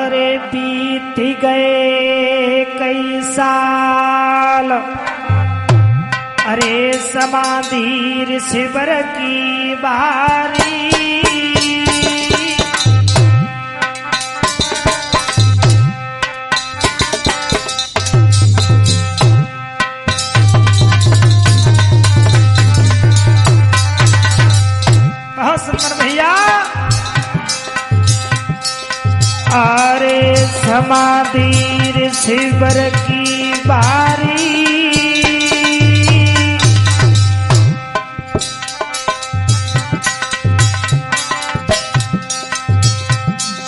अरे बीत गए कई साल, अरे समाधि शिवर की बारी, बहुत सुंदर भैया। अरे समाधि शिवर की बारी,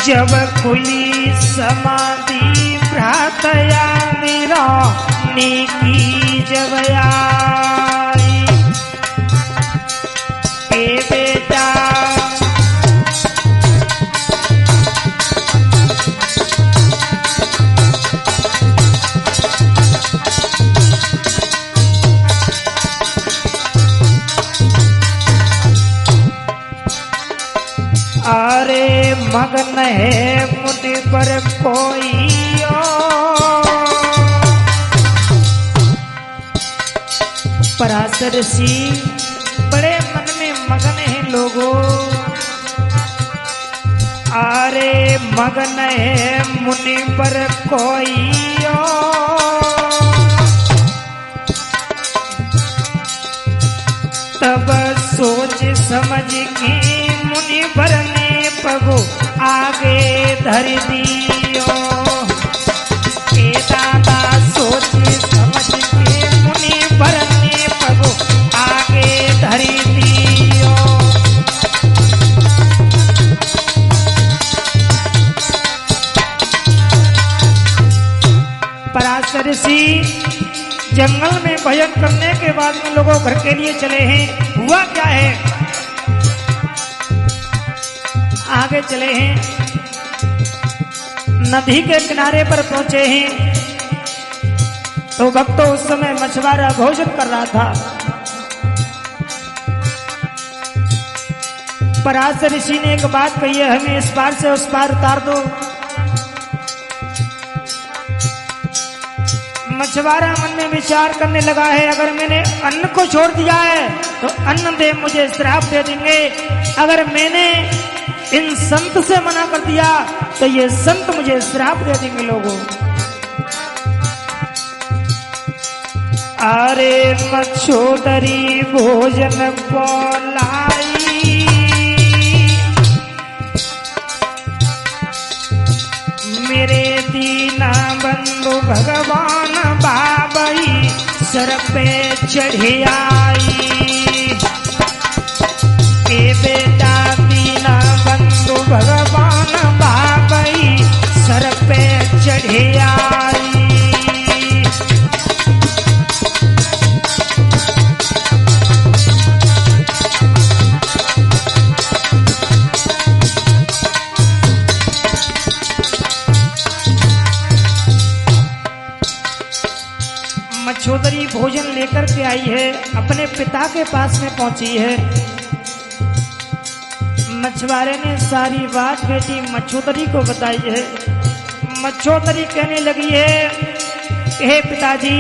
जब खुली समाधि भ्रातया वीरानी की जब आई, ए बेटा अरे मगन है मुनि पर कोई पराशर ऋषि बड़े मन में मगन है लोगों। अरे मगन है मुनि पर कोई तब सोच समझ के मुनि पर ने पगो आगे धर दियो, ए दादा सोच समझ के मुनि पर ने पगो आगे धर दियो। पराशर ऋषि जंगल में भजन करने के बाद में लोगों घर के लिए चले हैं। हुआ क्या है, आगे चले हैं, नदी के किनारे पर पहुंचे हैं तो भक्तों उस समय मछुआरा भोजन कर रहा था। पराशर ऋषि ने एक बात कही है, हमें इस पार से उस पार उतार दो। मछुआरा मन में विचार करने लगा है, अगर मैंने अन्न को छोड़ दिया है तो अन्न देव मुझे श्राप दे देंगे, अगर मैंने इन संत से मना कर दिया तो ये संत मुझे श्राप दे देंगे लोगों। अरे मच्छोदरी भोजन को लाई, मेरे दीना बंधु भगवान बाबई सर पे चढ़ी आई, ए बेटा दीना बंधु भगवान बाबई सर पे चढ़ी आई। मच्छोदरी भोजन लेकर के आई है, अपने पिता के पास में पहुंची है। मछुआरे ने सारी बात बेटी मच्छोदरी को बताई है। मच्छोदरी कहने लगी है, हे पिताजी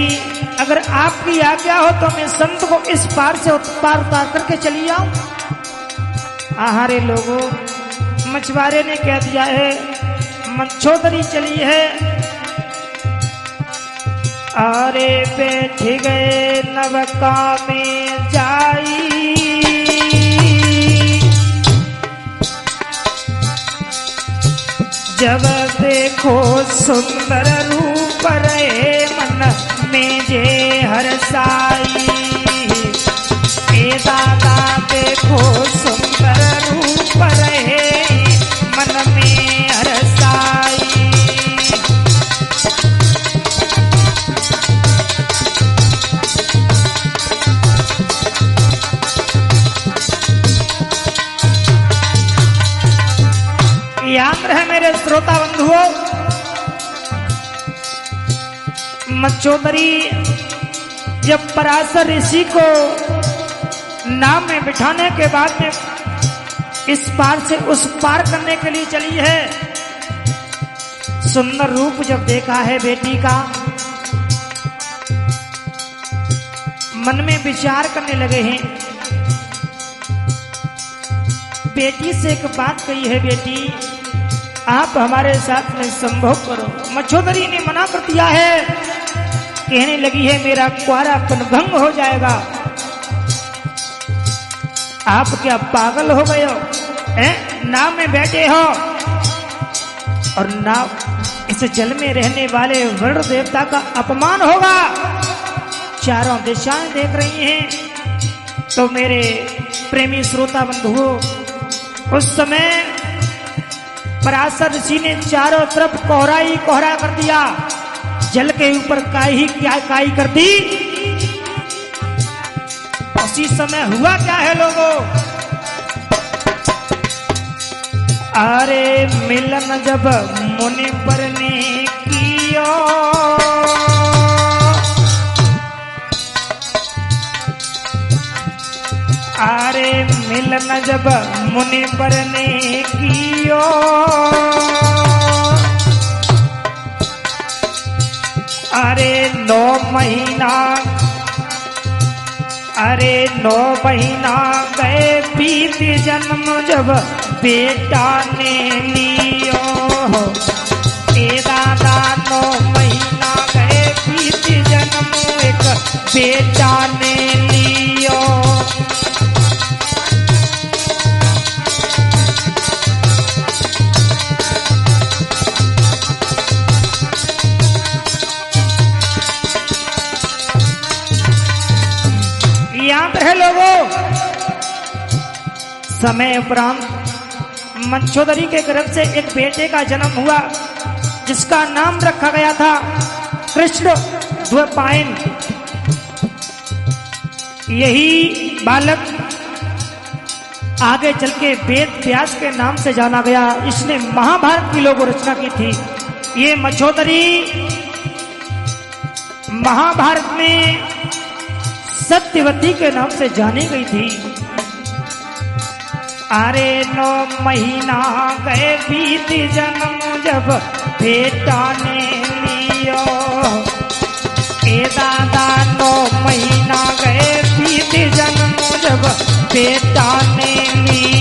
अगर आपकी आज्ञा हो तो मैं संत को इस पार से उस पार उतार करके चली आऊं। आहारे लोगों, मछुआरे ने कह दिया है, मच्छोदरी चली है। अरे बैठ गए नवका में जाई, जब देखो सुंदर रूप रे मन में जे हरसाई, ए दादा देखो सुंदर रूप रे मन में हरसाई। याद रहे मेरे श्रोता बंधुओं, मच्छोदरी जब पराशर ऋषि को नाव में बिठाने के बाद में इस पार से उस पार करने के लिए चली है सुंदर रूप जब देखा है बेटी का, मन में विचार करने लगे हैं। बेटी से एक बात कही है, बेटी आप हमारे साथ में संभोग करो। मच्छोदरी ने मना कर दिया है, कहने लगी है मेरा कुंवारापन भंग हो जाएगा। आप क्या पागल हो गए हो? नाव में बैठे हो और नाव इस जल में रहने वाले वरुण देवता का अपमान होगा। चारों दिशाएं देख रही हैं। तो मेरे प्रेमी श्रोता बंधुओं, उस समय पराशर ऋषि ने चारों तरफ कोहरा ही कोहरा कर दिया, जल के ऊपर काई काई कर दी। उसी समय हुआ क्या है लोगों? अरे मिलन जब मुनि पर ने कियो, अरे मिलन जब मुनि पर ने कियो, अरे 9 महीना, अरे 9 महीना गए बीत जन्म जब बेटा ने लियो। ए दादा 9 महीना गए बीत जन्म एक बेटा ने लियो। याद है लोगों, समय उपरांत मंचोदरी के गर्भ से एक बेटे का जन्म हुआ, जिसका नाम रखा गया था कृष्ण द्वैपायन। यही बालक आगे चल के वेद व्यास के नाम से जाना गया। इसने महाभारत की लोगों रचना की थी। ये मंचोदरी महाभारत में सत्यवती के नाम से जानी गई थी। अरे 9 महीना गए बीत जन्म जब बेटा ने लियो। ए दादा 9 महीना गए बीत जन्म जब बेटा ने लियो।